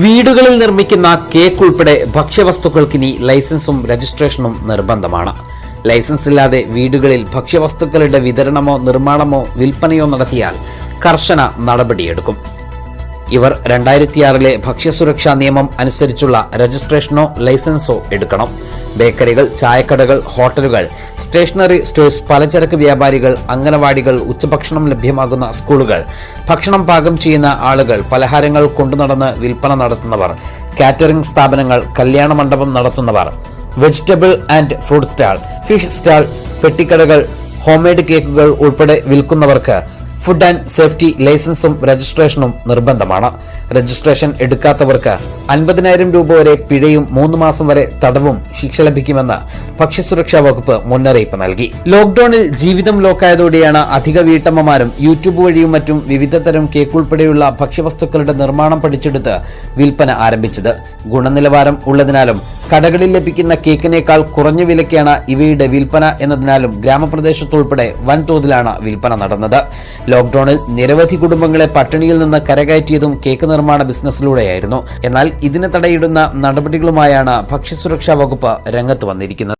വീടുകളിൽ നിർമ്മിക്കുന്ന കേക്ക് ഉൾപ്പെടെ ഭക്ഷ്യവസ്തുക്കൾക്കിനി ലൈസൻസും രജിസ്ട്രേഷനും നിർബന്ധമാണ്. ലൈസൻസ് ഇല്ലാതെ വീടുകളിൽ ഭക്ഷ്യവസ്തുക്കളുടെ വിതരണമോ നിർമ്മാണമോ വിൽപ്പനയോ നടത്തിയാൽ കർശന നടപടിയെടുക്കും. ഇവർ 2006 ഭക്ഷ്യസുരക്ഷാ നിയമം അനുസരിച്ചുള്ള രജിസ്ട്രേഷനോ ലൈസൻസോ എടുക്കണം. ബേക്കറികൾ, ചായക്കടകൾ, ഹോട്ടലുകൾ, സ്റ്റേഷനറി സ്റ്റോഴ്സ്, പലചരക്ക് വ്യാപാരികൾ, അംഗനവാടികൾ, ഉച്ചഭക്ഷണം ലഭ്യമാകുന്ന സ്കൂളുകൾ, ഭക്ഷണം പാകം ചെയ്യുന്ന ആളുകൾ, പലഹാരങ്ങൾ കൊണ്ടുനടന്ന് വിൽപ്പന നടത്തുന്നവർ, കാറ്ററിംഗ് സ്ഥാപനങ്ങൾ, കല്യാണ മണ്ഡപം നടത്തുന്നവർ, vegetable and fruit stall, fish stall, പെട്ടിക്കടകൾ, ഹോംമെയ്ഡ് കേക്കുകൾ ഉൾപ്പെടെ വിൽക്കുന്നവർക്ക് ഫുഡ് ആൻഡ് സേഫ്റ്റി ലൈസൻസും രജിസ്ട്രേഷനും നിർബന്ധമാണ്. രജിസ്ട്രേഷൻ എടുക്കാത്തവർക്ക് 50,000 രൂപ വരെ പിഴയും 3 മാസം വരെ തടവും ശിക്ഷ ലഭിക്കുമെന്ന് ഭക്ഷ്യസുരക്ഷാ വകുപ്പ് മുന്നറിയിപ്പ് നൽകി. ലോക്ഡൌണിൽ ജീവിതം ലോക്കായതോടെയാണ് അധിക വീട്ടമ്മമാരും യൂട്യൂബ് വഴിയും മറ്റും വിവിധ തരം കേക്ക് ഉൾപ്പെടെയുള്ള ഭക്ഷ്യവസ്തുക്കളുടെ നിർമ്മാണം പഠിച്ചെടുത്ത് വിൽപ്പന ആരംഭിച്ചത്. ഗുണനിലവാരം ഉള്ളതിനാലും കടകളിൽ ലഭിക്കുന്ന കേക്കിനേക്കാൾ കുറഞ്ഞ വിലയ്ക്കാണ് ഇവയുടെ വിൽപ്പന എന്നതിനാലും ഗ്രാമപ്രദേശത്തുൾപ്പെടെ വൻതോതിലാണ് വിൽപ്പന നടന്നത്. ലോക്ഡൌണിൽ നിരവധി കുടുംബങ്ങളെ പട്ടിണിയിൽ നിന്ന് കരകയറ്റിയതും കേക്ക് നിർമ്മാണ ബിസിനസ്സിലൂടെയായിരുന്നു. എന്നാൽ ഇതിന് തടയിടുന്ന നടപടികളുമായാണ് ഭക്ഷ്യസുരക്ഷാ വകുപ്പ് രംഗത്ത് വന്നിരിക്കുന്നത്.